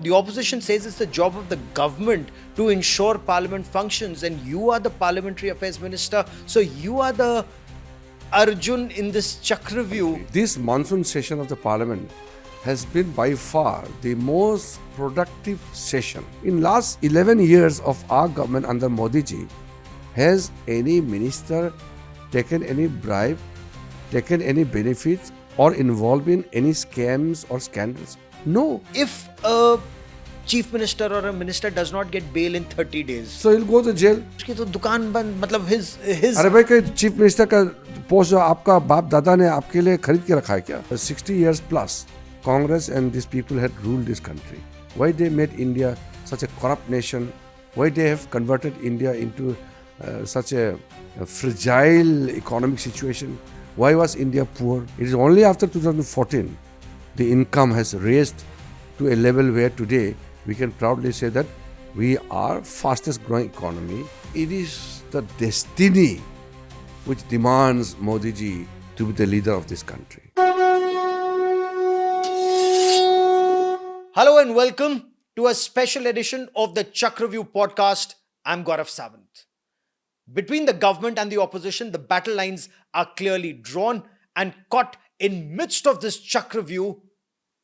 The opposition says it's the job of the government to ensure parliament functions, and you are the parliamentary affairs minister, so you are the Arjun in this Chakravyuh. This monsoon session of the parliament has been by far the most productive session. In last 11 years of our government under Modi ji, has any minister taken any bribe, taken any benefits or involved in any scams or scandals? No. If a chief minister or a minister does not get bail in 30 days, So he'll go to jail. उसकी तो दुकान बंद, मतलब his अरे भाई कोई chief minister का post जो आपका बाप दादा ने आपके लिए खरीद के रखा है क्या? 60 years plus, Congress and these people had ruled this country. Why they made India such a corrupt nation? Why they have converted India into such a fragile economic situation? Why was India poor? It is only after 2014 the income has raised to a level where today we can proudly say that we are fastest growing economy. It is the destiny which demands Modi ji to be the leader of this country. Hello and welcome to a special edition of the Chakravyuh podcast. I'm Gaurav Sawant. Between the government and the opposition, the battle lines are clearly drawn, and caught in midst of this Chakravyuh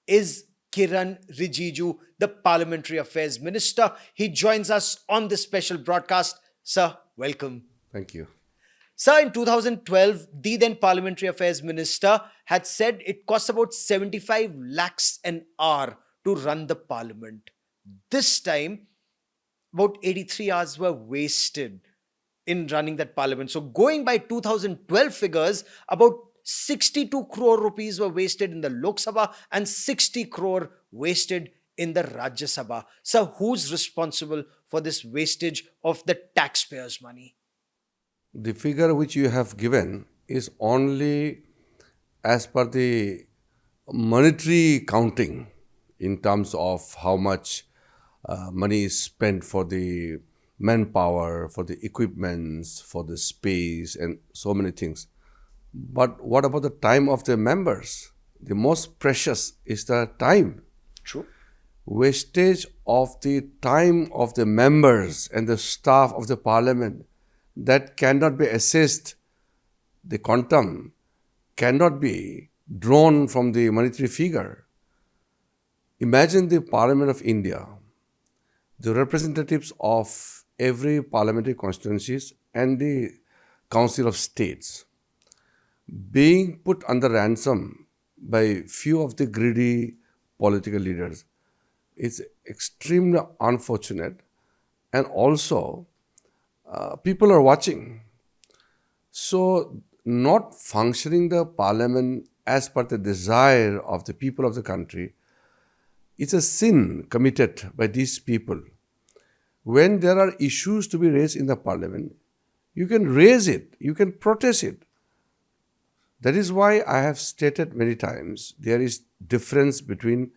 is Kiren Rijiju, the Parliamentary Affairs Minister. He joins us on this special broadcast. Sir, welcome. Thank you. Sir, in 2012, the then Parliamentary Affairs Minister had said it costs about 75 lakhs an hour to run the Parliament. This time, about 83 hours were wasted in running that Parliament. So going by 2012 figures, about 62 crore rupees were wasted in the Lok Sabha and 60 crore wasted in the Rajya Sabha. So who's responsible for this wastage of the taxpayers' money? The figure which you have given is only as per the monetary counting in terms of how much money is spent for the manpower, for the equipments, for the space and so many things. But what about the time of the members? The most precious is the time. True. Wastage of the time of the members and the staff of the parliament, that cannot be assessed. The quantum cannot be drawn from the monetary figure. Imagine the Parliament of India, the representatives of every parliamentary constituencies and the Council of States being put under ransom by few of the greedy political leaders. It's extremely unfortunate, and also people are watching. So not functioning the parliament as per the desire of the people of the country, it's a sin committed by these people. When there are issues to be raised in the parliament, you can raise it, you can protest it. That is why I have stated many times, there is difference between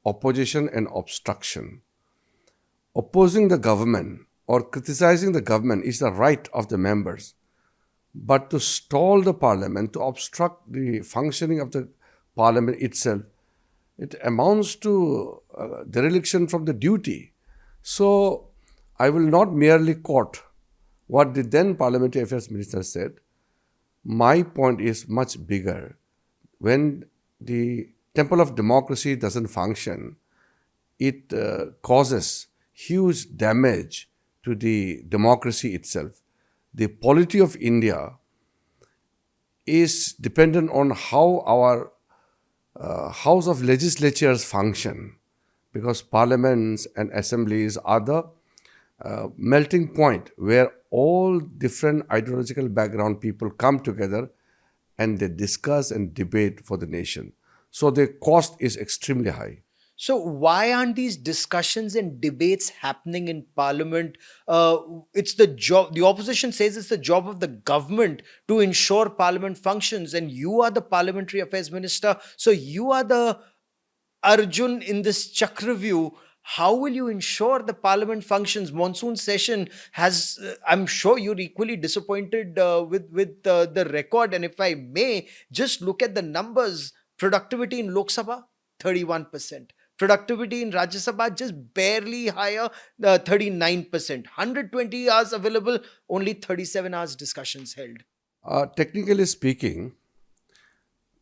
opposition and obstruction. Opposing the government or criticizing the government is the right of the members. But to stall the parliament, to obstruct the functioning of the parliament itself, it amounts to dereliction from the duty. So I will not merely quote what the then Parliamentary Affairs Minister said. My point is much bigger. When the temple of democracy doesn't function, it causes huge damage to the democracy itself. The polity of India is dependent on how our House of Legislatures function, because parliaments and assemblies are the melting point where all different ideological background people come together and they discuss and debate for the nation. So the cost is extremely high. So why aren't these discussions and debates happening in Parliament? It's the job. The opposition says it's the job of the government to ensure Parliament functions, and you are the Parliamentary Affairs Minister. So you are the Arjun in this Chakravyuh. How will you ensure the Parliament functions? Monsoon session has. I'm sure you're equally disappointed with the record. And if I may, just look at the numbers. Productivity in Lok Sabha, 31%. Productivity in Rajya Sabha just barely higher, 39%. 120 hours available, only 37 hours discussions held. Technically speaking,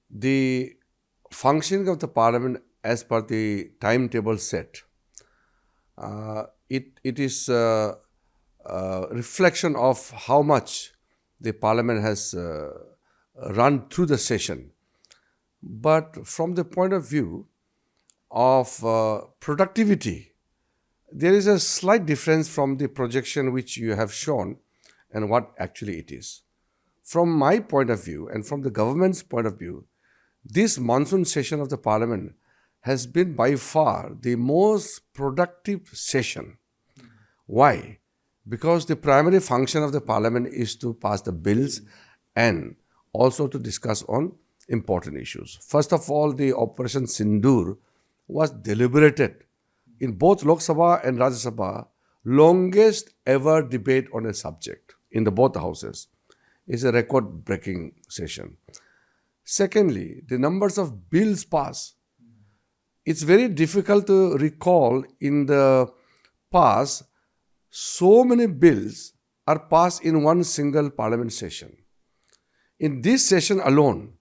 the functioning of the parliament as per the timetable set, it is reflection of how much the parliament has run through the session. But from the point of view of productivity, there is a slight difference from the projection which you have shown and what actually it is. From my point of view and from the government's point of view, this monsoon session of the parliament has been by far the most productive session. Why? Because the primary function of the parliament is to pass the bills and also to discuss on important issues. First of all, the Operation Sindoor was deliberated in both Lok Sabha and Rajya Sabha, longest ever debate on a subject in the both houses. Is a record-breaking session. Secondly, the numbers of bills passed. It's very difficult to recall in the past so many bills are passed in one single parliament session. In this session alone,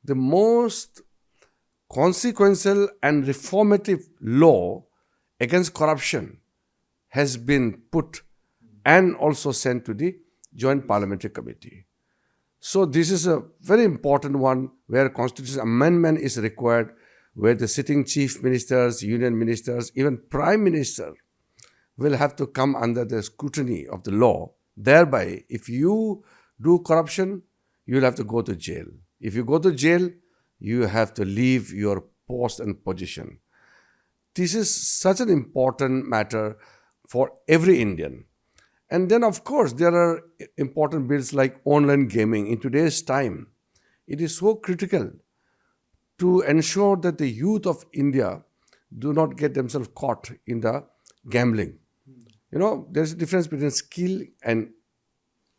the most consequential and reformative law against corruption has been put and also sent to the Joint Parliamentary Committee. So this is a very important one where constitutional amendment is required, where the sitting chief ministers, union ministers, even prime minister will have to come under the scrutiny of the law. Thereby, if you do corruption, you'll have to go to jail. If you go to jail, you have to leave your post and position. This is such an important matter for every Indian. And then, of course, there are important bills like online gaming. In today's time, it is so critical to ensure that the youth of India do not get themselves caught in the gambling. You know, there's a difference between skill and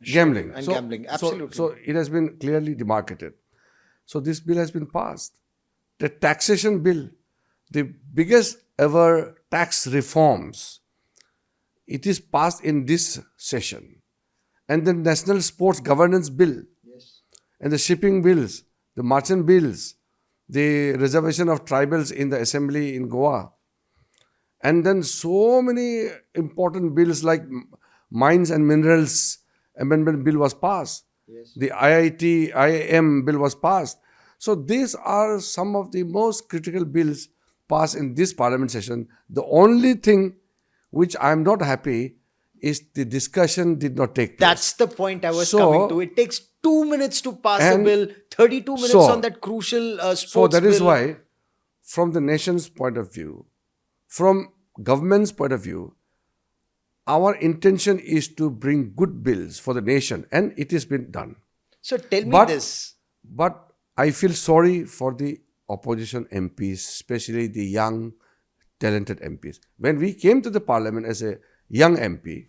gambling. And gambling, absolutely. So it has been clearly demarcated. So this bill has been passed. The taxation bill, the biggest ever tax reforms, it is passed in this session. And the National Sports Governance Bill, and the shipping bills, the merchant bills, the reservation of tribals in the assembly in Goa. And then so many important bills like Mines and Minerals Amendment Bill was passed. The IIT, IIM bill was passed. So these are some of the most critical bills passed in this parliament session. The only thing which I am not happy is the discussion did not take place. That's the point I was coming to. It takes 2 minutes to pass a bill, 32 minutes on that crucial sports bill. So that is why, from the nation's point of view, from government's point of view, our intention is to bring good bills for the nation, and it has been done. So tell me this. But I feel sorry for the opposition MPs, especially the young, talented MPs. When we came to the parliament as a young MP,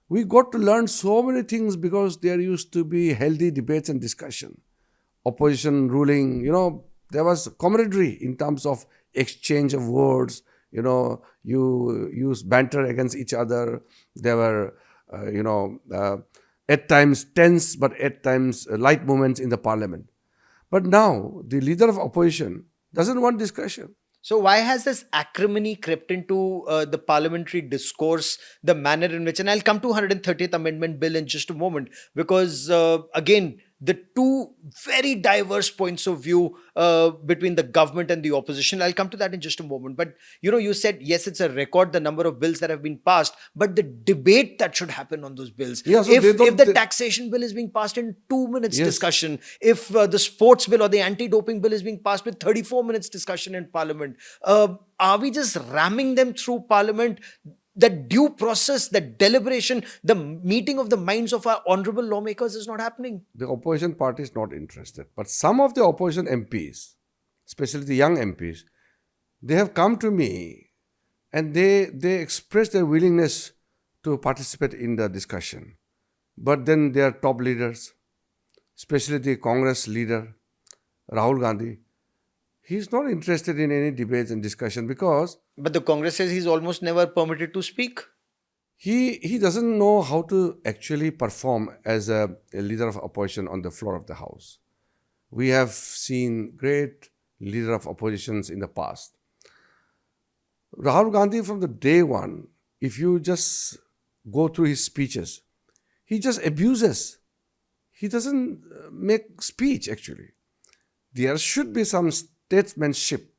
we got to learn so many things because there used to be healthy debates and discussion. Opposition ruling, there was camaraderie in terms of exchange of words. You use banter against each other. There were, at times tense, but at times light moments in the parliament. But now, the leader of opposition doesn't want discussion. So why has this acrimony crept into the parliamentary discourse, the manner in which, and I'll come to 130th Amendment Bill in just a moment, because again, the two very diverse points of view between the government and the opposition. I'll come to that in just a moment. But, you said, yes, it's a record, the number of bills that have been passed, but the debate that should happen on those bills. Yeah, so if the taxation bill is being passed in 2 minutes discussion, if the sports bill or the anti-doping bill is being passed with 34 minutes discussion in parliament, are we just ramming them through parliament? That due process, that deliberation, the meeting of the minds of our honorable lawmakers is not happening. The opposition party is not interested. But some of the opposition MPs, especially the young MPs, they have come to me and they express their willingness to participate in the discussion. But then their top leaders, especially the Congress leader, Rahul Gandhi, He's not interested in any debates and discussion because But the Congress says he's almost never permitted to speak. he doesn't know how to actually perform as a leader of opposition on the floor of the House. We have seen great leader of oppositions in the past. Rahul Gandhi, from the day one, if you just go through his speeches, he just abuses. He doesn't make speech actually. There should be some statesmanship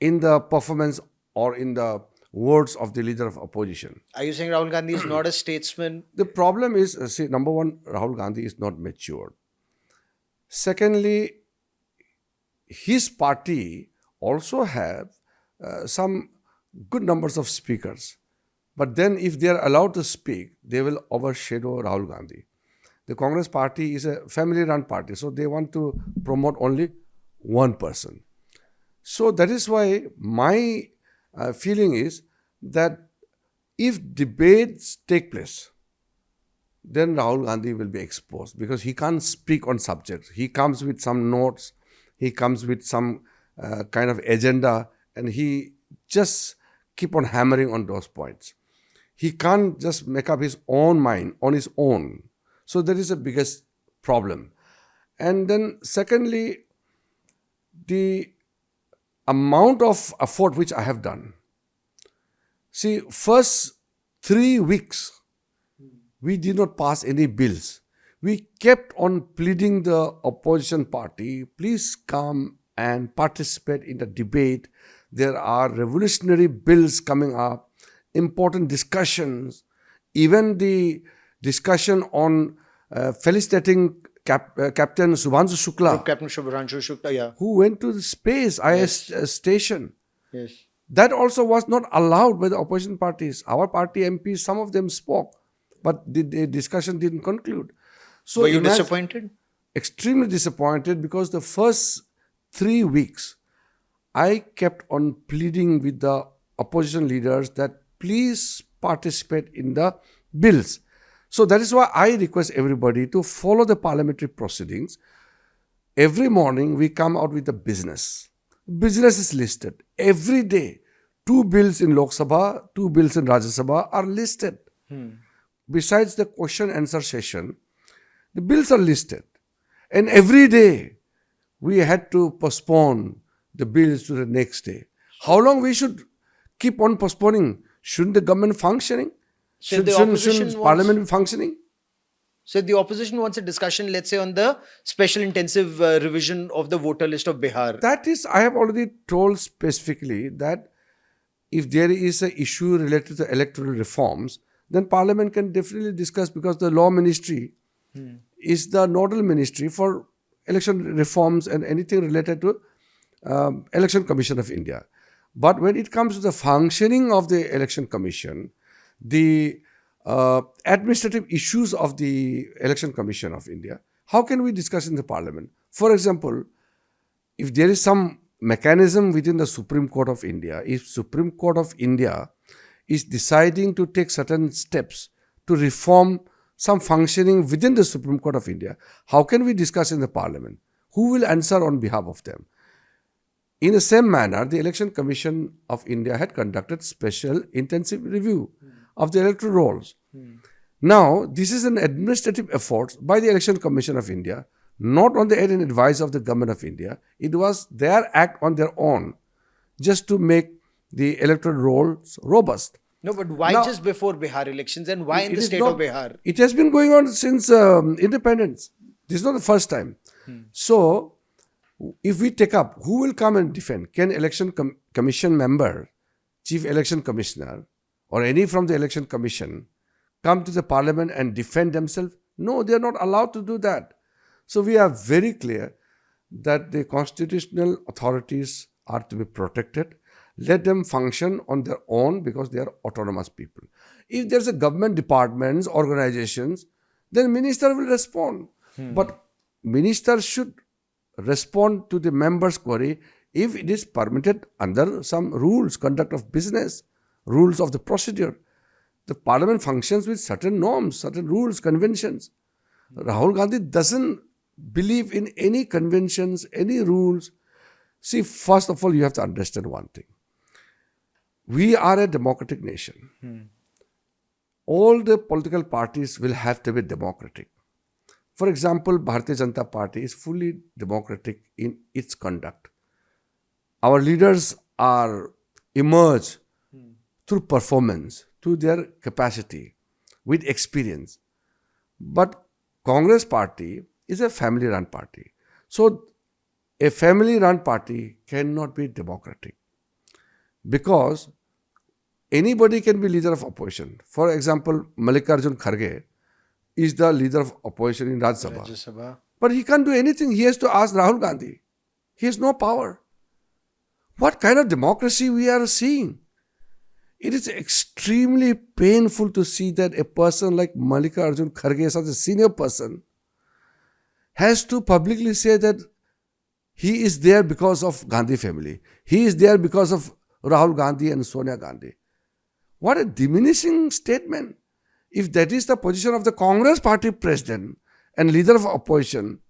in the performance or in the words of the leader of opposition. Are you saying Rahul Gandhi is not a statesman? The problem is, see, number one, Rahul Gandhi is not matured. Secondly, his party also have some good numbers of speakers. But then if they are allowed to speak, they will overshadow Rahul Gandhi. The Congress party is a family-run party, so they want to promote only one person. So that is why my feeling is that if debates take place, then Rahul Gandhi will be exposed because he can't speak on subjects. He comes with some notes, he comes with some kind of agenda, and he just keep on hammering on those points. He can't just make up his own mind on his own. So that is the biggest problem. And then secondly, the amount of effort which I have done. See, first 3 weeks, we did not pass any bills. We kept on pleading the opposition party, please come and participate in the debate. There are revolutionary bills coming up, important discussions, even the discussion on felicitating Captain Subhanshu Shukla, Captain Shubhranshu Shukla, yeah. who went to the space IS station. Yes. That also was not allowed by the opposition parties. Our party MPs, some of them spoke, but the discussion didn't conclude. So were you disappointed? Extremely disappointed because the first 3 weeks, I kept on pleading with the opposition leaders that please participate in the bills. So that is why I request everybody to follow the parliamentary proceedings. Every morning we come out with the business. Business is listed. Every day, 2 bills in Lok Sabha, 2 bills in Rajya Sabha are listed. Besides the question answer session, the bills are listed. And every day, we had to postpone the bills to the next day. How long we should keep on postponing? Shouldn't the government functioning? So the opposition Shouldn't parliament be functioning? So the opposition wants a discussion, let's say, on the special intensive revision of the voter list of Bihar. That is, I have already told specifically that if there is an issue related to electoral reforms, then parliament can definitely discuss because the law ministry is the nodal ministry for election reforms and anything related to Election Commission of India. But when it comes to the functioning of the Election Commission, the administrative issues of the Election Commission of India, how can we discuss in the parliament? For example, if there is some mechanism within the Supreme Court of India, if Supreme Court of India is deciding to take certain steps to reform some functioning within the Supreme Court of India, how can we discuss in the parliament? Who will answer on behalf of them? In the same manner, the Election Commission of India had conducted special intensive review of the electoral rolls. Now, this is an administrative effort by the Election Commission of India, not on the aid and advice of the Government of India. It was their act on their own just to make the electoral rolls robust. No, but why just before Bihar elections and why in the state of Bihar? It has been going on since independence. This is not the first time. So, if we take up, who will come and defend? Can election commission member, chief election commissioner, or any from the election commission come to the parliament and defend themselves? No, they are not allowed to do that. So we are very clear that the constitutional authorities are to be protected. Let them function on their own because they are autonomous people. If there's a government departments, organizations, then minister will respond. But minister should respond to the member's query if it is permitted under some rules, conduct of business, rules of the procedure. The parliament functions with certain norms, certain rules, conventions. Rahul Gandhi doesn't believe in any conventions, any rules. See, first of all, you have to understand one thing. We are a democratic nation. All the political parties will have to be democratic. For example, Bharatiya Janata Party is fully democratic in its conduct. Our leaders are emerged through performance, through their capacity, with experience. But Congress party is a family-run party. So a family-run party cannot be democratic because anybody can be leader of opposition. For example, Mallikarjun Kharge is the leader of opposition in Rajya Sabha. Rajya Sabha. But he can't do anything. He has to ask Rahul Gandhi. He has no power. What kind of democracy we are seeing? It is extremely painful to see that a person like Mallikarjun Kharge, such a senior person, has to publicly say that he is there because of Gandhi family. He is there because of Rahul Gandhi and Sonia Gandhi. What a diminishing statement. If that is the position of the Congress party president and leader of opposition,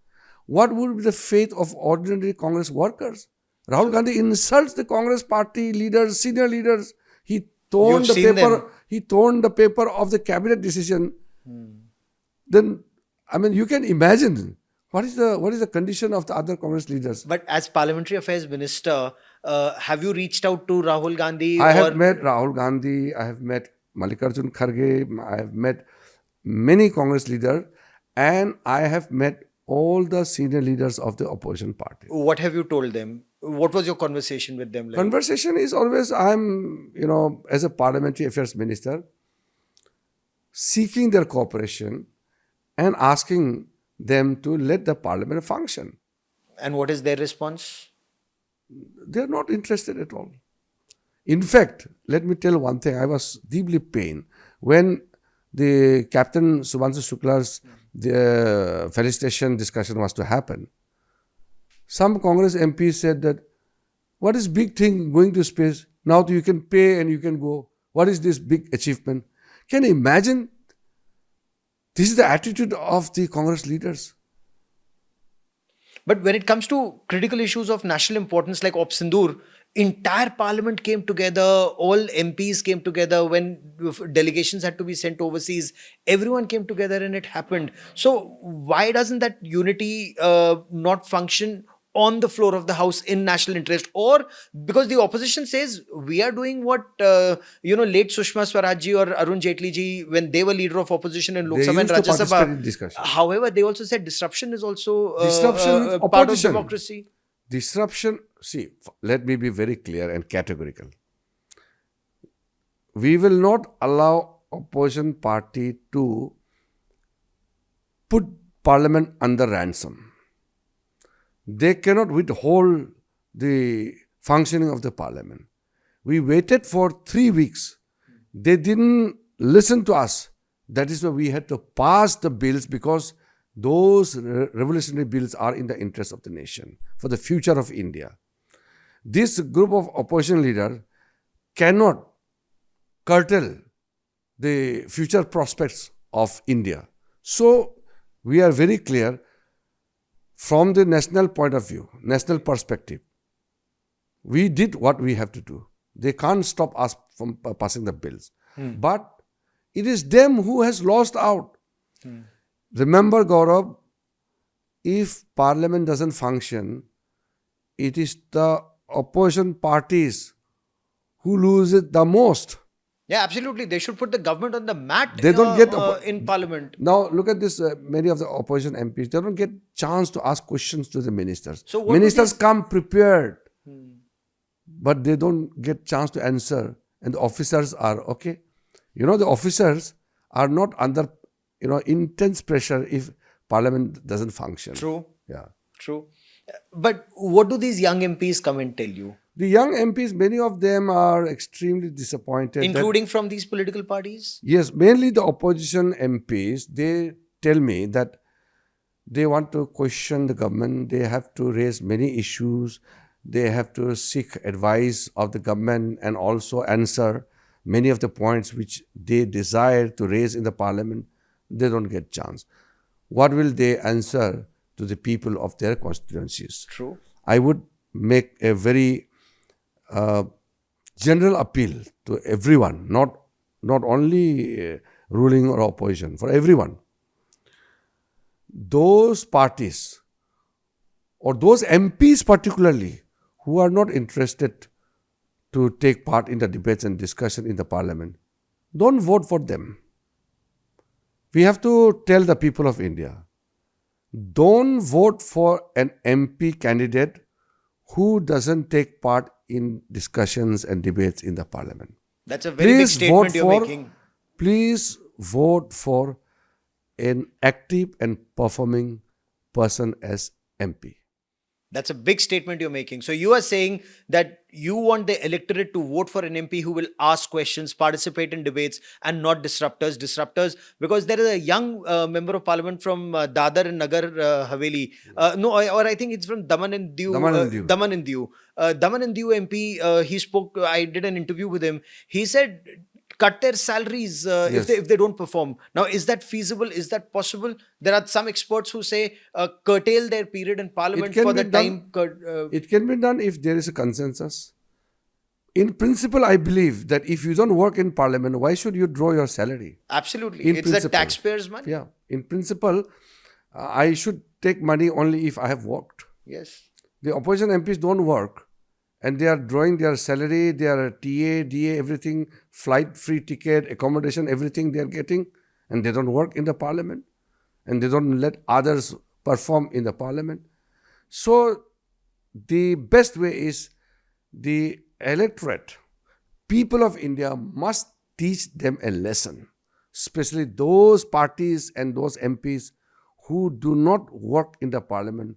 what would be the fate of ordinary Congress workers? Rahul Gandhi insults the Congress party leaders, senior leaders. He torn You've the seen paper. them. He torn the paper of the cabinet decision. Then, I mean, you can imagine what is the condition of the other Congress leaders. But as Parliamentary Affairs Minister, have you reached out to Rahul Gandhi? I have met Rahul Gandhi. I have met Mallikarjun Kharge. I have met many Congress leaders, and I have met all the senior leaders of the opposition party. What have you told them? What was your conversation with them like? Conversation is always, I'm, as a parliamentary affairs minister, seeking their cooperation and asking them to let the parliament function. And what is their response? They're not interested at all. In fact, let me tell one thing. I was deeply pained when the Captain Subhanshu Shukla's the felicitation discussion was to happen. Some Congress MPs said that, what is big thing going to space? Now you can pay and you can go. What is this big achievement? Can you imagine? This is the attitude of the Congress leaders. But when it comes to critical issues of national importance like Op Sindoor, entire parliament came together, all MPs came together when delegations had to be sent overseas. Everyone came together and it happened. So why doesn't that unity not function on the floor of the house in national interest? Or because the opposition says we are doing what late Sushma Swaraj ji or Arun Jaitley ji, when they were leader of opposition in Lok They Sabha and used to Rajya participate in Sabha. discussion. However, they also said disruption is also Disruption is part of opposition. democracy. Disruption, see, let me be very clear and categorical. We will not allow opposition party to put parliament under ransom. They cannot withhold the functioning of the parliament. We waited for 3 weeks. They didn't listen to us. That is why we had to pass the bills, because those revolutionary bills are in the interest of the nation, for the future of India. This group of opposition leaders cannot curtail the future prospects of India. So we are very clear from the national point of view, national perspective. We did what we have to do. They can't stop us from passing the bills. But it is them who has lost out. Remember, Gaurav, if parliament doesn't function, it is the opposition parties who lose it the most. Yeah, absolutely. They should put the government on the mat They don't get in parliament. Now, look at this. Many of the opposition MPs, they don't get chance to ask questions to the ministers. So what Ministers come prepared, but they don't get chance to answer. And the officers are, okay. The officers are not under, intense pressure if parliament doesn't function. True. Yeah. True. But what do these young MPs come and tell you? The young MPs, many of them are extremely disappointed. Including from these political parties? Yes, mainly the opposition MPs, they tell me that they want to question the government. They have to raise many issues. They have to seek advice of the government and also answer many of the points which they desire to raise in the parliament. They don't get chance. What will they answer to the people of their constituencies? True. I would make a very general appeal to everyone, not only ruling or opposition, for everyone. Those parties or those MPs particularly who are not interested to take part in the debates and discussion in the parliament, don't vote for them. We have to tell the people of India, don't vote for an MP candidate who doesn't take part in discussions and debates in the parliament. That's a very big statement you're for, making. Please vote for an active and performing person as MP. That's a big statement you're making. So you are saying that you want the electorate to vote for an MP who will ask questions, participate in debates, and not disruptors. Because there is a young member of parliament from Dadar and Nagar Haveli. Or I think it's from Daman and Diu. Daman and Diu. Daman and Diu MP, he spoke, I did an interview with him. He said, cut their salaries Yes. if they don't perform. Now, is that feasible? Is that possible? There are some experts who say curtail their period in parliament can for be the done. time. It can be done if there is a consensus. In principle, I believe that if you don't work in parliament, why should you draw your salary? Absolutely. In It's the principle. taxpayers' money. Yeah. In principle, I should take money only if I have worked. Yes. The opposition MPs don't work and they are drawing their salary, their TA, DA, everything, flight, free ticket, accommodation, everything they are getting, and they don't work in the parliament and they don't let others perform in the parliament. So the best way is the electorate, people of India must teach them a lesson, especially those parties and those MPs who do not work in the parliament,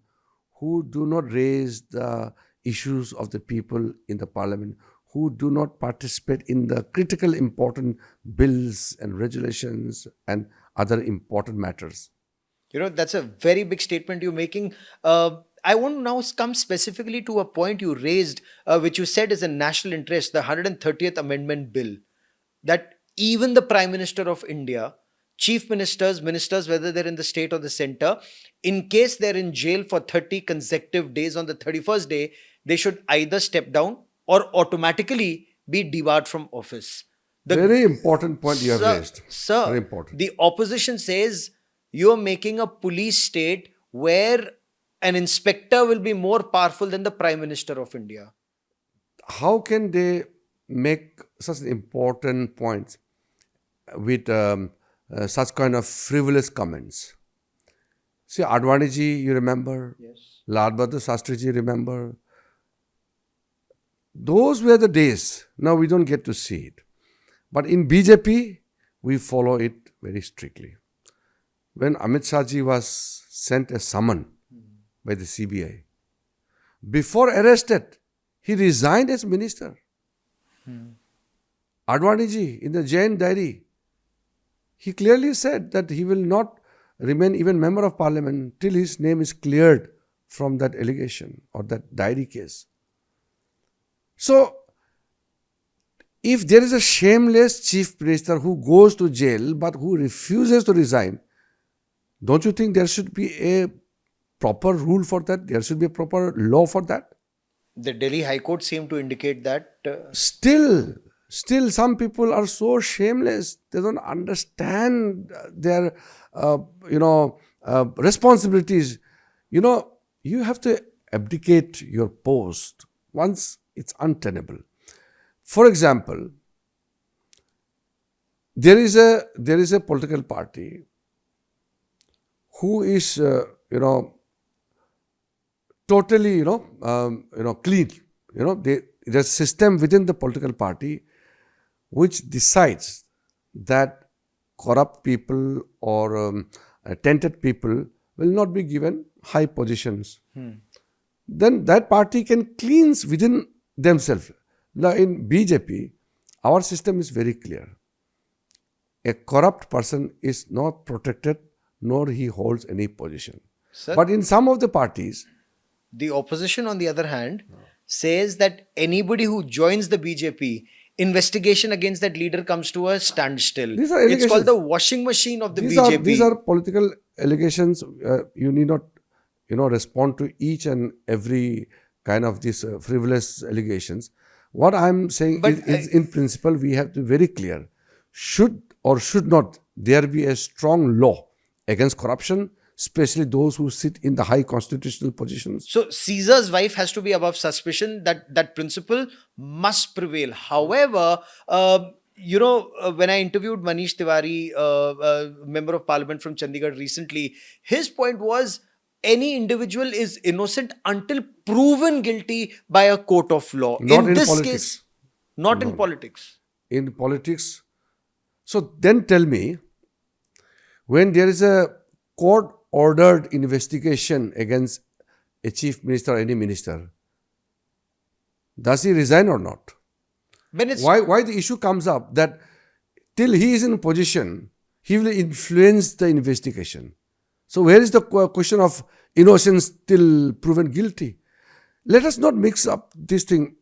who do not raise the issues of the people in the parliament, who do not participate in the critical important bills and regulations and other important matters. You know, that's a very big statement you're making. I want to now come specifically to a point you raised, which you said is a national interest, the 130th Amendment Bill, that even the Prime Minister of India, chief ministers, whether they're in the state or the center, in case they're in jail for 30 consecutive days, on the 31st day, they should either step down or automatically be debarred from office. Very important point you have raised. Sir, Very important. the opposition says you're making a police state where an inspector will be more powerful than the Prime Minister of India. How can they make such important points with such kind of frivolous comments? See, Advaniji, you remember? Yes. Lal Bahadur Shastriji, remember? Those were the days. Now we don't get to see it. But in BJP, we follow it very strictly. When Amit Shahji was sent a summon by the CBI, before arrested, he resigned as minister. Advaniji, in the Jain diary, he clearly said that he will not remain even member of parliament till his name is cleared from that allegation or that diary case. So, if there is a shameless chief minister who goes to jail but who refuses to resign, don't you think there should be a proper rule for that? There should be a proper law for that? The Delhi High Court seemed to indicate that. Still some people are so shameless. They don't understand their, responsibilities. You have to abdicate your post once it's untenable. For example, there is a political party who is, totally, clean. There's a system within the political party which decides that corrupt people or tainted people will not be given high positions. Then that party can cleanse within themselves. Now in BJP, our system is very clear. A corrupt person is not protected, nor he holds any position. Sir, But in some of the parties, the opposition, on the other hand, says that anybody who joins the BJP, investigation against that leader comes to a standstill. These are It's called allegations. the washing machine of the these BJP. are political allegations. You need not, respond to each and every kind of these frivolous allegations. What I'm saying But is in principle, we have to be very clear. Should or should not there be a strong law against corruption, especially those who sit in the high constitutional positions? So Caesar's wife has to be above suspicion. That principle must prevail. However, when I interviewed Manish Tiwari, member of parliament from Chandigarh recently, his point was any individual is innocent until proven guilty by a court of law. Not In in this politics. case, not in No. politics. In politics. So then tell me, when there is a court ordered investigation against a chief minister or any minister, does he resign or not? When it's Why the issue comes up that till he is in position, he will influence the investigation. So where is the question of innocence till proven guilty? Let us not mix up this thing.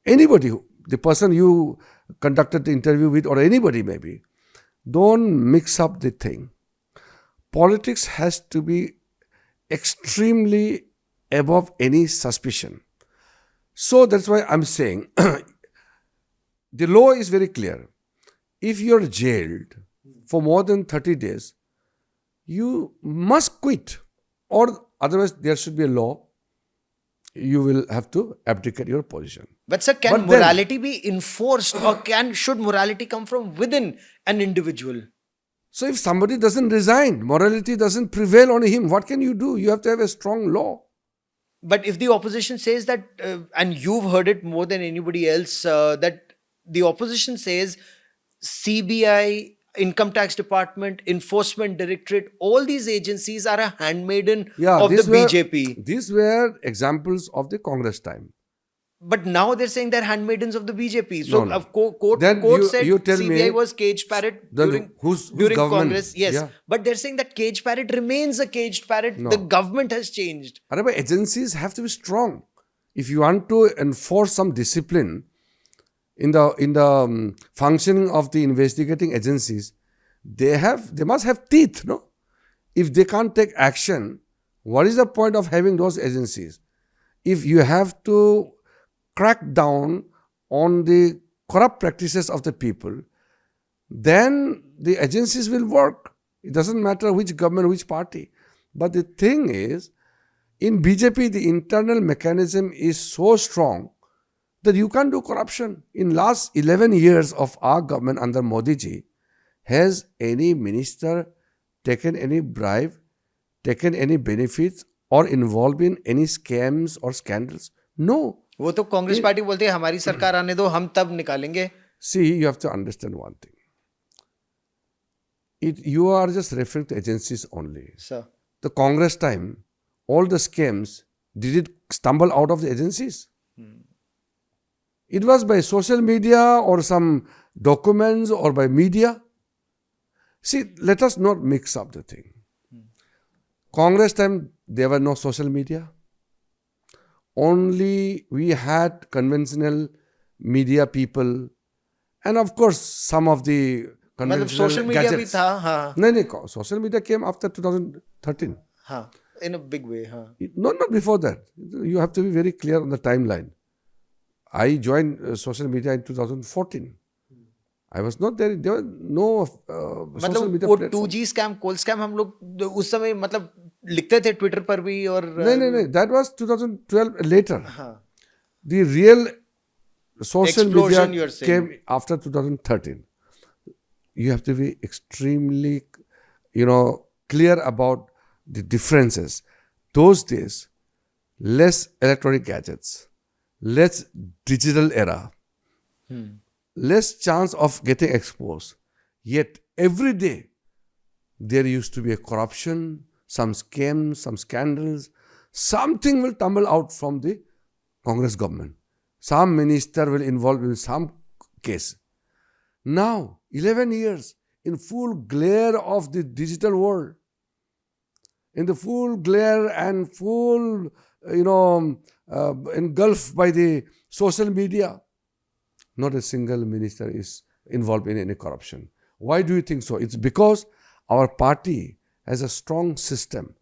Anybody, the person you conducted the interview with or anybody maybe, don't mix up the thing. Politics has to be extremely above any suspicion. So that's why I'm saying the law is very clear. If you're jailed for more than 30 days, you must quit, or otherwise there should be a law. You will have to abdicate your position. But sir, can But then- morality be enforced, or should morality come from within an individual? So if somebody doesn't resign, morality doesn't prevail on him, what can you do? You have to have a strong law. But if the opposition says that, and you've heard it more than anybody else, that the opposition says CBI, Income Tax Department, Enforcement Directorate, all these agencies are a handmaiden of the these were- BJP. These were examples of the Congress time. But now they're saying they're handmaidens of the BJP. So No. court Then said you tell CBI me- was caged parrot Then during, whose during government? Congress. Yes. Yeah. But they're saying that caged parrot remains a caged parrot. No. The government has changed. But agencies have to be strong. If you want to enforce some discipline in the functioning of the investigating agencies, they must have teeth, no? If they can't take action, what is the point of having those agencies? If you have to crack down on the corrupt practices of the people, then the agencies will work. It doesn't matter which government, which party. But the thing is, in BJP, the internal mechanism is so strong that you can't do corruption. In last 11 years of our government under Modi ji, has any minister taken any bribe, taken any benefits, or involved in any scams or scandals? No. वो तो Congress party बोलती है हमारी सरकार आने दो हम तब निकालेंगे. See, you have to understand one thing. You are just referring to agencies only. Sir. The Congress time, all the scams, did it stumble out of the agencies? It was by social media or some documents or by media. See, let us not mix up the thing. Congress time, there were no social media. Only we had conventional media people, and of course some of the मतलब conventional social media भी gadgets. था. हाँ No, social media came after 2013. हाँ in a big way. हाँ. Not before that. You have to be very clear on the timeline. I joined social media in 2014. I was not there. There was no social मतलब media वो platform. 2G scam कोल scam हम लोग उस समय मतलब लिखते थे ट्विटर पर भी और No. That was 2012 later. हाँ. The real social Explosion, media you're saying. came after 2013. You have to be extremely, clear about the differences. Those days, less electronic gadgets, less digital era, less chance of getting exposed. Yet every day, there used to be a corruption, some scams, some scandals. Something will tumble out from the Congress government. Some minister will involve in some case. Now, 11 years in full glare of the digital world, in the full glare and full, engulfed by the social media, not a single minister is involved in any corruption. Why do you think so? It's because our party has a strong system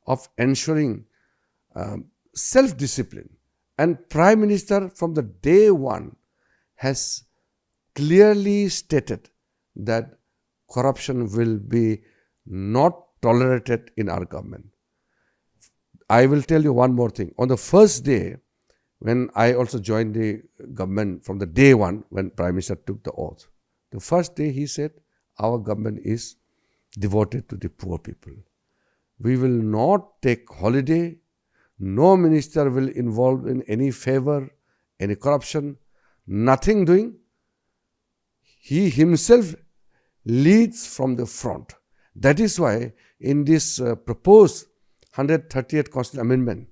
of ensuring self-discipline And Prime Minister from the day one has clearly stated that corruption will be not tolerated in our government. I will tell you one more thing. On the first day, when I also joined the government from the day one, when Prime Minister took the oath, the first day he said, our government is devoted to the poor people. We will not take holiday. No minister will involve in any favor, any corruption, nothing doing. He himself leads from the front. That is why in this proposed 138th Constitutional Amendment,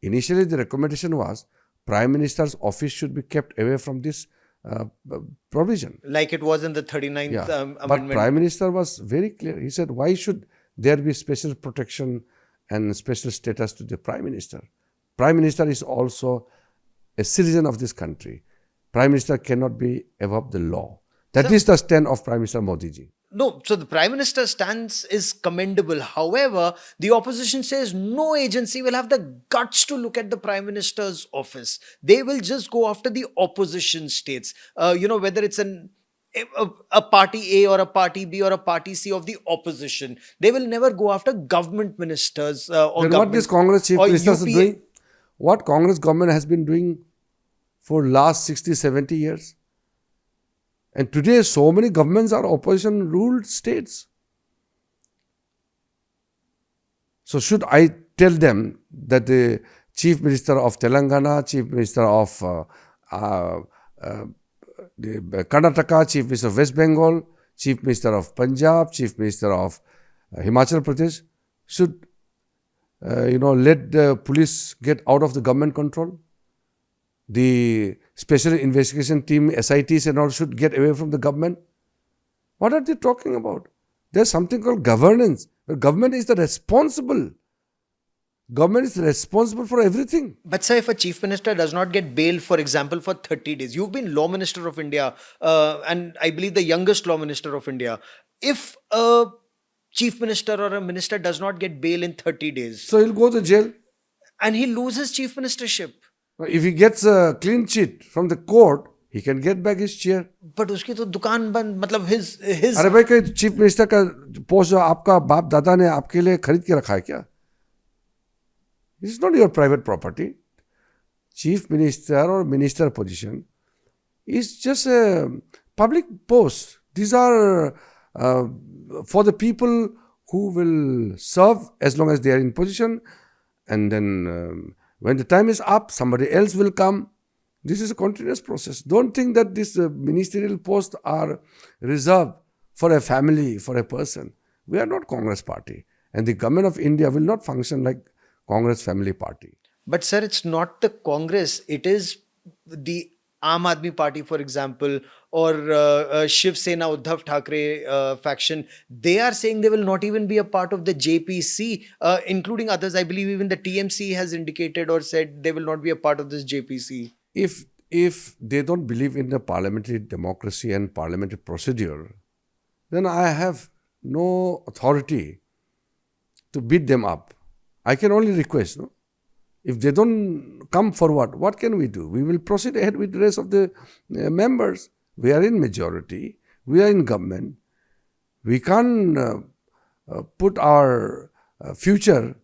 initially the recommendation was Prime Minister's office should be kept away from this provision. Like it was in the 39th Yeah. But amendment. Prime Minister was very clear. He said, why should there be special protection and special status to the Prime Minister? Prime Minister is also a citizen of this country. Prime Minister cannot be above the law. That is the stand of Prime Minister Modi ji. No, so the Prime Minister's stance is commendable. However, the opposition says no agency will have the guts to look at the Prime Minister's office. They will just go after the opposition states. Whether it's a party A or a party B or a party C of the opposition. They will never go after government ministers or Then what this Congress chief or ministers are UPA. doing? What Congress government has been doing for last 60, 70 years? And today, so many governments are opposition-ruled states. So should I tell them that the Chief Minister of Telangana, Chief Minister of Karnataka, Chief Minister of West Bengal, Chief Minister of Punjab, Chief Minister of Himachal Pradesh should, let the police get out of the government control? The special investigation team, SITs and all should get away from the government? What are they talking about? There's something called governance. The government is the responsible. Government is responsible for everything. But sir, if a chief minister does not get bail, for example, for 30 days, you've been law minister of India, and I believe the youngest law minister of India. If a chief minister or a minister does not get bail in 30 days, so he'll go to jail. And he loses chief ministership. If he gets a clean sheet from the court, he can get back his chair. But उसकी तो दुकान बंद, मतलब his अरे भाई कहीं chief minister का post आपका बाप दादा ने आपके लिए खरीद के रखा है क्या? It's not your private property. Chief minister or minister position is just a public post. These are for the people who will serve as long as they are in position, and then when the time is up, somebody else will come. This is a continuous process. Don't think that these ministerial posts are reserved for a family, for a person. We are not Congress party. And the government of India will not function like Congress family party. But sir, it's not the Congress. It is the Aam Aadmi Party, for example, or Shiv Sena Uddhav Thackeray faction. They are saying they will not even be a part of the JPC, including others. I believe even the TMC has indicated or said they will not be a part of this JPC. If they don't believe in the parliamentary democracy and parliamentary procedure, then I have no authority to beat them up. I can only request, no? If they don't come forward, what can we do? We will proceed ahead with the rest of the members. We are in majority. We are in government. We can't put our future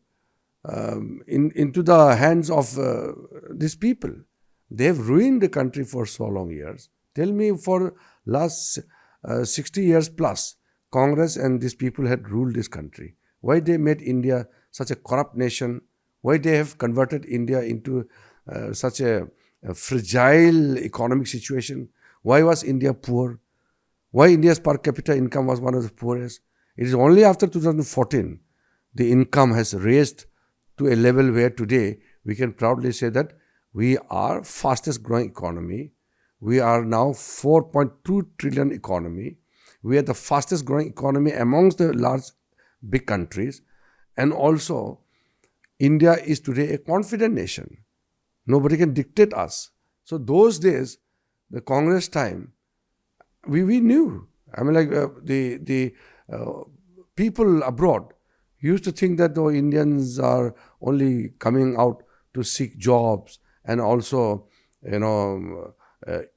into the hands of these people. They have ruined the country for so long years. Tell me, for last 60 years plus, Congress and these people had ruled this country. Why they made India such a corrupt nation? Why they have converted India into such a fragile economic situation? Why was India poor? Why India's per capita income was one of the poorest? It is only after 2014 the income has raised to a level where today we can proudly say that we are fastest growing economy. We are now 4.2 trillion economy. We are the fastest growing economy amongst the large big countries. And also, India is today a confident nation. Nobody can dictate us. So those days, the Congress time, we knew. I mean, like the people abroad used to think that the Indians are only coming out to seek jobs and also,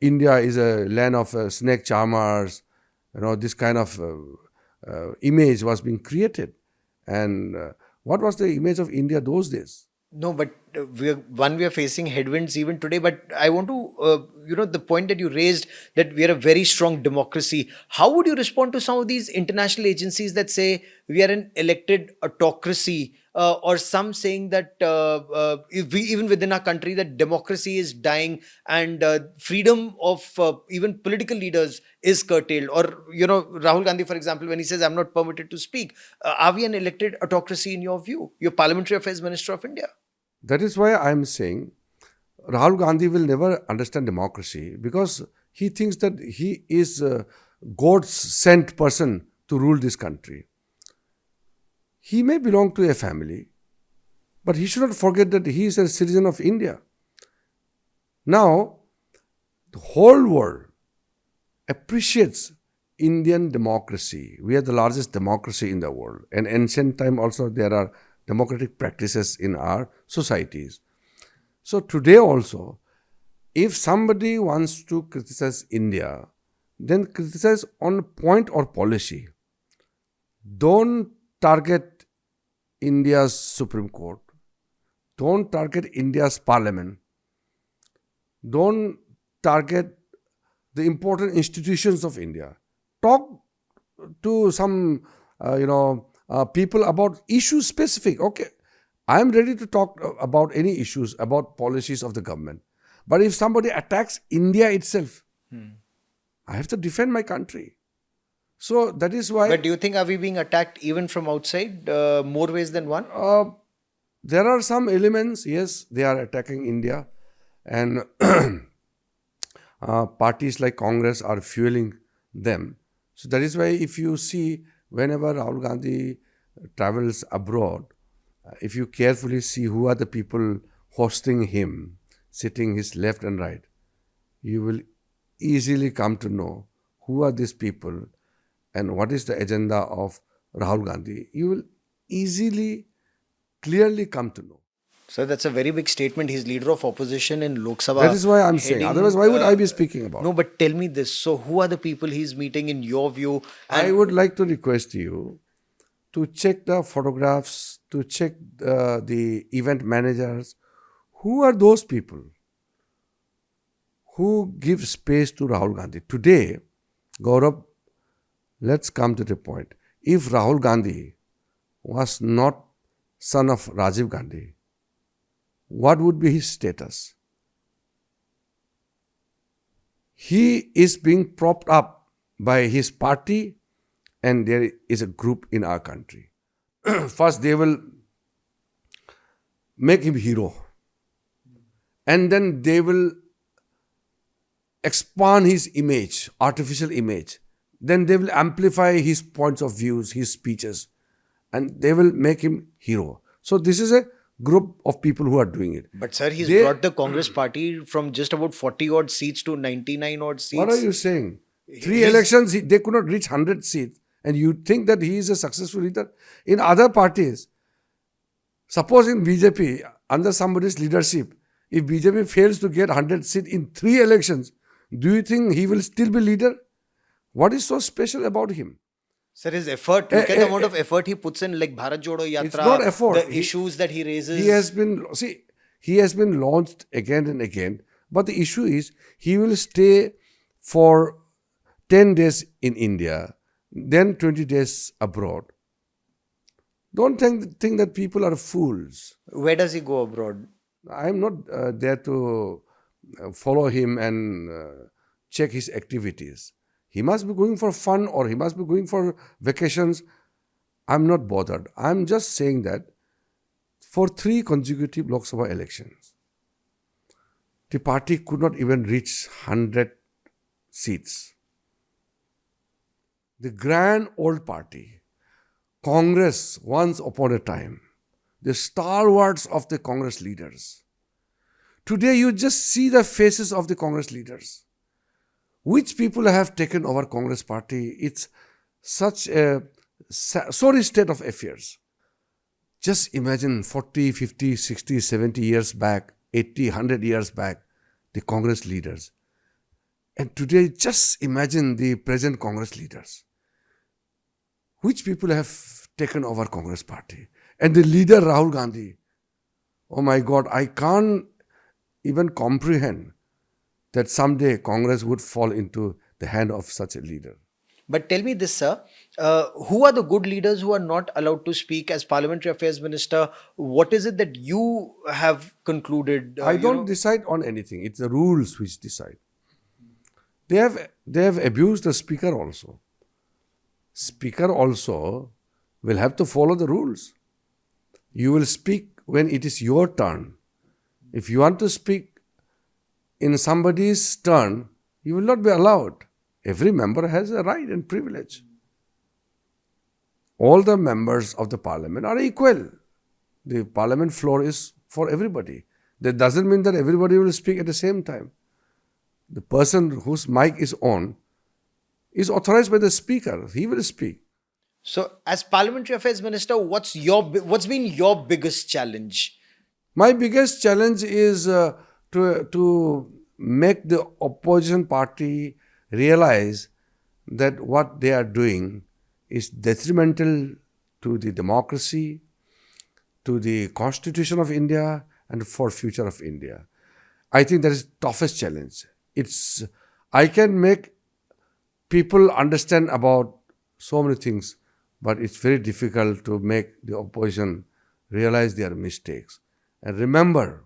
India is a land of snake charmers. This kind of image was being created. And what was the image of India those days? No, but we are facing headwinds even today. But I want to, the point that you raised, that we are a very strong democracy. How would you respond to some of these international agencies that say we are an elected autocracy, or some saying that if we, even within our country, that democracy is dying and freedom of even political leaders is curtailed? Or Rahul Gandhi, for example, when he says I'm not permitted to speak, are we an elected autocracy in your view? You're Parliamentary Affairs Minister of India. That is why I'm saying Rahul Gandhi will never understand democracy, because he thinks that he is God's sent person to rule this country. He may belong to a family, but he should not forget that he is a citizen of India. Now, the whole world appreciates Indian democracy. We are the largest democracy in the world. And ancient time also there are democratic practices in our societies. So today also, if somebody wants to criticize India, then criticize on point or policy. Don't target India's Supreme Court. Don't target India's Parliament. Don't target the important institutions of India. Talk to some, people about issues specific. Okay, I am ready to talk about any issues, about policies of the government. But if somebody attacks India itself, I have to defend my country. So that is why. But do you think, are we being attacked even from outside, more ways than one? There are some elements, yes, they are attacking India. And parties like Congress are fueling them. So that is why if you see, whenever Rahul Gandhi travels abroad, if you carefully see who are the people hosting him, sitting his left and right, you will easily come to know who are these people and what is the agenda of Rahul Gandhi. You will easily, clearly come to know. So that's a very big statement. He's leader of opposition in Lok Sabha. That is why I'm saying. Otherwise, why would I be speaking about? No, but tell me this. So who are the people he's meeting in your view? I would like to request you to check the photographs, to check the event managers. Who are those people who give space to Rahul Gandhi? Today, Gaurav, let's come to the point. If Rahul Gandhi was not son of Rajiv Gandhi, what would be his status? He is being propped up by his party, and there is a group in our country. First, they will make him hero, and then they will expand his image, artificial image. Then they will amplify his points of views, his speeches, and they will make him hero. So this is a group of people who are doing it. But sir, he's brought the Congress party from just about 40 odd seats to 99 odd seats. What are you saying? Three elections, they could not reach 100 seats. And you think that he is a successful leader? In other parties, suppose in BJP, under somebody's leadership, if BJP fails to get 100 seats in 3 elections, do you think he will still be leader? What is so special about him? Sir, his effort, look at the amount of effort he puts in, like Bharat Jodo Yatra. It's not effort. The issues that he raises. He has been launched again and again. But the issue is, he will stay for 10 days in India, then 20 days abroad. Don't think that people are fools. Where does he go abroad? I'm not there to follow him and check his activities. He must be going for fun or he must be going for vacations. I'm not bothered. I'm just saying that for 3 consecutive Lok Sabha elections, the party could not even reach 100 seats. The grand old party, Congress, once upon a time, the stalwarts of the Congress leaders. Today you just see the faces of the Congress leaders. Which people have taken over Congress party? It's such a sorry state of affairs. Just imagine 40, 50, 60, 70 years back, 80, 100 years back, the Congress leaders. And today, just imagine the present Congress leaders. Which people have taken over Congress party? And the leader, Rahul Gandhi. Oh my God, I can't even comprehend that someday Congress would fall into the hand of such a leader. But tell me this, sir. Who are the good leaders who are not allowed to speak as Parliamentary Affairs Minister? What is it that you have concluded? I don't decide on anything. It's the rules which decide. They have abused the speaker also. Speaker also will have to follow the rules. You will speak when it is your turn. If you want to speak in somebody's turn, you will not be allowed. Every member has a right and privilege. All the members of the parliament are equal. The parliament floor is for everybody. That doesn't mean that everybody will speak at the same time. The person whose mic is on is authorized by the speaker. He will speak. So, as Parliamentary Affairs Minister, what's been your biggest challenge? My biggest challenge is to make the opposition party realize that what they are doing is detrimental to the democracy, to the Constitution of India, and for future of India. I think that is the toughest challenge. I can make people understand about so many things, but it's very difficult to make the opposition realize their mistakes. And remember,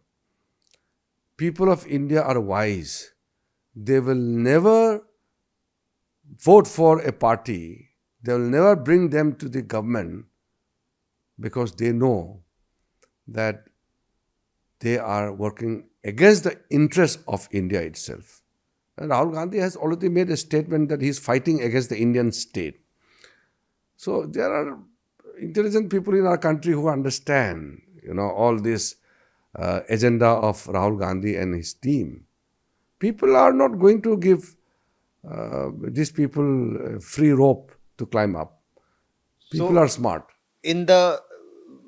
people of India are wise. They will never vote for a party. They will never bring them to the government because they know that they are working against the interest of India itself. And Rahul Gandhi has already made a statement that he is fighting against the Indian state. So there are intelligent people in our country who understand, all this agenda of Rahul Gandhi and his team. People are not going to give these people free rope to climb up. People are smart. In the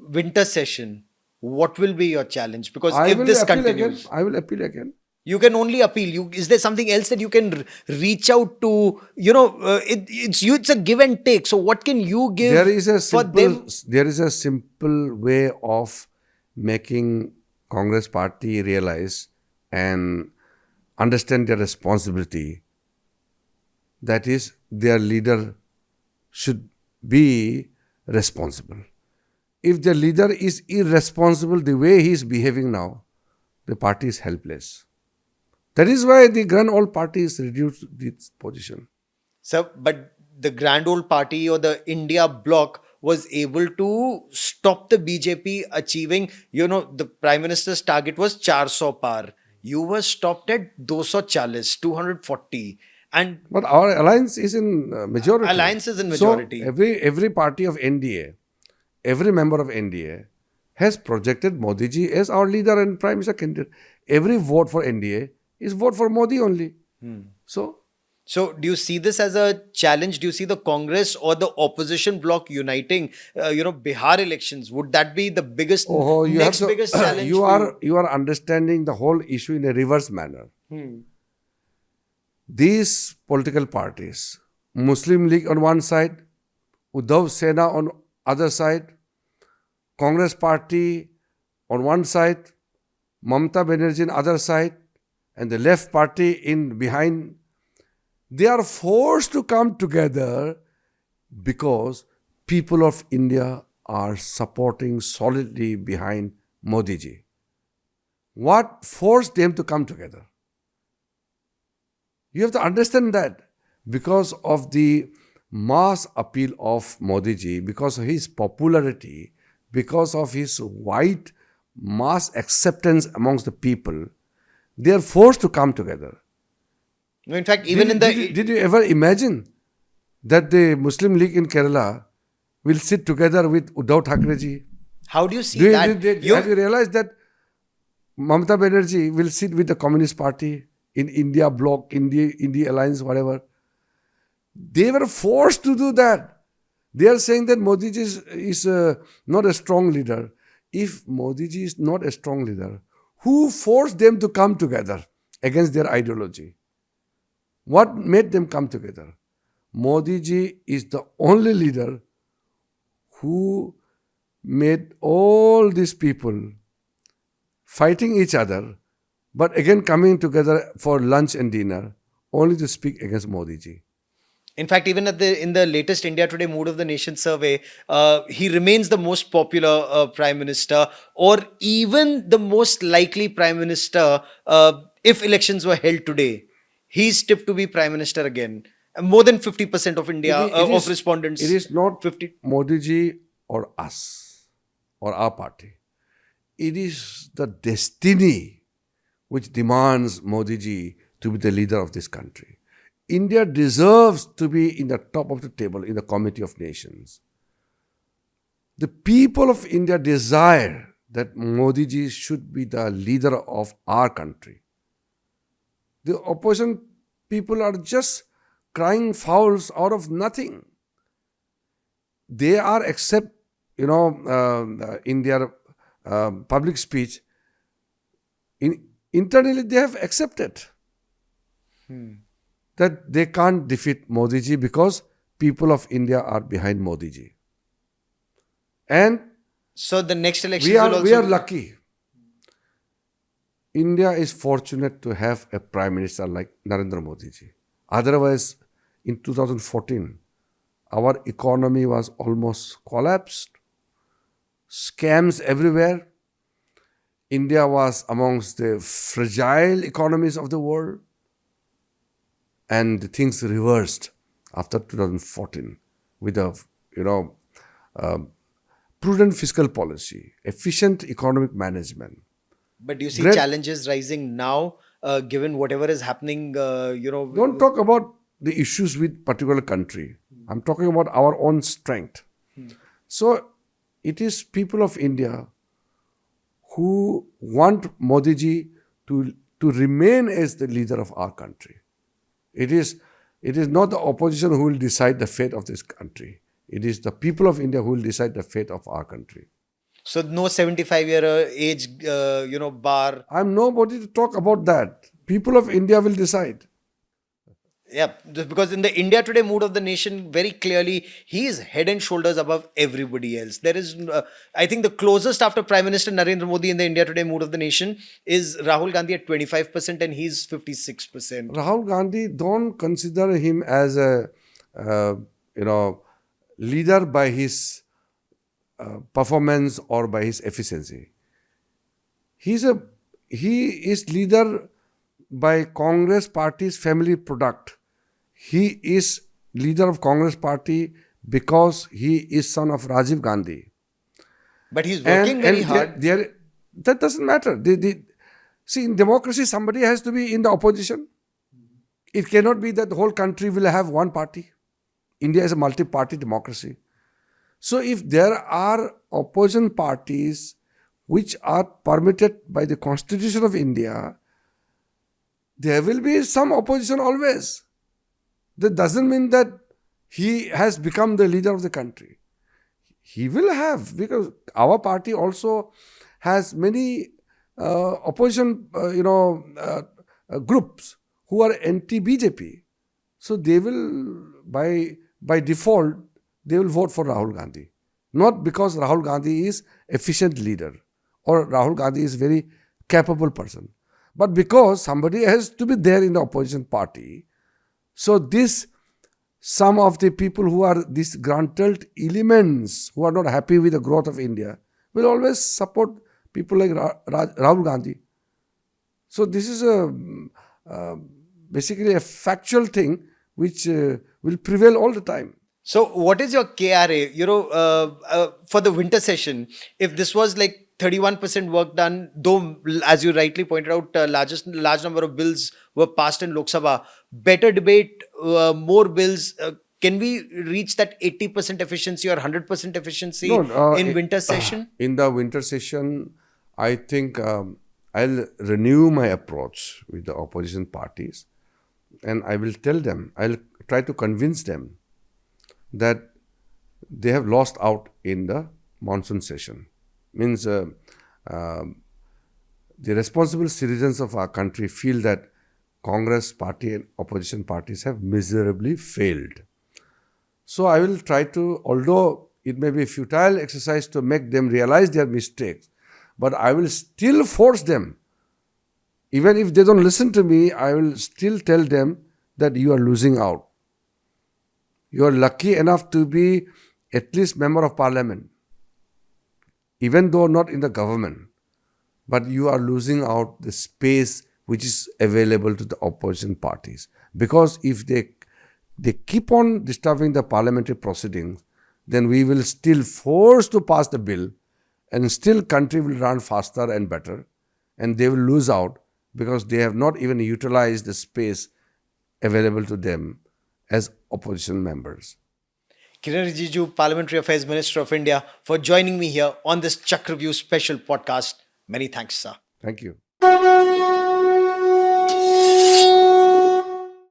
winter session, what will be your challenge? Because if this continues, I will appeal again. You can only appeal. Is there something else that you can reach out to? It's a give and take. So what can you give for them? There is a simple way of making Congress party realize and understand their responsibility. That is, their leader should be responsible. If the leader is irresponsible the way he is behaving now, the party is helpless. That is why the Grand Old Party is reduced its position. Sir, but the Grand Old Party or the India bloc was able to stop the BJP achieving, the Prime Minister's target was 400 par. You were stopped at 240, 240. But our alliance is in majority. Alliance is in majority. So every party of NDA, every member of NDA has projected Modi ji as our leader and Prime Minister candidate. Every vote for NDA is vote for Modi only. So do you see this as a challenge? Do you see the Congress or the opposition bloc uniting? Bihar elections, would that be the biggest biggest challenge? You are understanding the whole issue in a reverse manner. These political parties, Muslim League on one side, Uddhav Sena on other side, Congress party on one side, Mamata Banerjee on other side, and the left party in behind, they are forced to come together because people of India are supporting solidly behind Modi ji. What forced them to come together? You have to understand that because of the mass appeal of Modi ji, because of his popularity, because of his wide mass acceptance amongst the people, they are forced to come together. In fact, did you ever imagine that the Muslim League in Kerala will sit together with Uddhav Thackeray ji? How do you see that? Have you realized that Mamata Banerjee will sit with the Communist Party in India bloc, India alliance, whatever? They were forced to do that. They are saying that Modi ji is not a strong leader. If Modi ji is not a strong leader, Who forced them to come together against their ideology? What made them come together? Modi ji is the only leader who made all these people fighting each other, but again coming together for lunch and dinner, only to speak against Modi ji. In fact, even in the latest India Today Mood of the Nation survey, he remains the most popular prime minister, or even the most likely prime minister if elections were held today. He's tipped to be prime minister again. More than 50% of India of respondents. It is not 50. Modi ji or us or our party. It is the destiny which demands Modi ji to be the leader of this country. India deserves to be in the top of the table in the Committee of Nations. The people of India desire that Modi ji should be the leader of our country. The opposition people are just crying fouls out of nothing. They are accept, in their public speech, internally they have accepted that they can't defeat Modi ji because people of India are behind Modi ji. And So the next election we are lucky. India is fortunate to have a prime minister like Narendra Modi ji. Otherwise, in 2014, our economy was almost collapsed. Scams everywhere. India was amongst the fragile economies of the world. And things reversed after 2014 with a prudent fiscal policy, efficient economic management. But do you see challenges rising now, given whatever is happening? Don't talk about the issues with particular country. I'm talking about our own strength. So it is people of India who want Modi ji to remain as the leader of our country. It is not the opposition who will decide the fate of this country. It is the people of India who will decide the fate of our country. So no 75-year age, bar. I'm nobody to talk about that. People of India will decide. Yeah, because in the India Today Mood of the Nation, very clearly, he is head and shoulders above everybody else. There is, I think, the closest after Prime Minister Narendra Modi in the India Today Mood of the Nation is Rahul Gandhi at 25%, and he's 56%. Rahul Gandhi, don't consider him as a, leader by his performance or by his efficiency. He is leader by Congress party's family product. He is leader of Congress party because he is son of Rajiv Gandhi. But he's working very hard. That doesn't matter. See, in democracy, somebody has to be in the opposition. It cannot be that the whole country will have one party. India is a multi-party democracy. So if there are opposition parties which are permitted by the Constitution of India, there will be some opposition always. That doesn't mean that he has become the leader of the country. He will have, because our party also has many opposition, groups who are anti-BJP. So they will, by default, they will vote for Rahul Gandhi. Not because Rahul Gandhi is efficient leader or Rahul Gandhi is very capable person, but because somebody has to be there in the opposition party. So some of the people who are disgruntled elements who are not happy with the growth of India will always support people like Rahul Gandhi. So this is basically a factual thing which will prevail all the time. So what is your KRA, for the winter session? If this was like 31% work done, though, as you rightly pointed out, large number of bills were passed in Lok Sabha, better debate, more bills. Can we reach that 80% efficiency or 100% efficiency in winter session? In the winter session, I think I'll renew my approach with the opposition parties, and I will tell them, I'll try to convince them that they have lost out in the monsoon session. Means the responsible citizens of our country feel that Congress party and opposition parties have miserably failed. So I will try to, although it may be a futile exercise to make them realize their mistakes, but I will still force them. Even if they don't listen to me, I will still tell them that you are losing out. You are lucky enough to be at least member of parliament, even though not in the government, but you are losing out the space which is available to the opposition parties. Because if they keep on disturbing the parliamentary proceedings, then we will still force to pass the bill, and still country will run faster and better, and they will lose out because they have not even utilized the space available to them as opposition members. Kiren Rijiju, Parliamentary Affairs Minister of India, for joining me here on this Chakravyuh special podcast. Many thanks, sir. Thank you.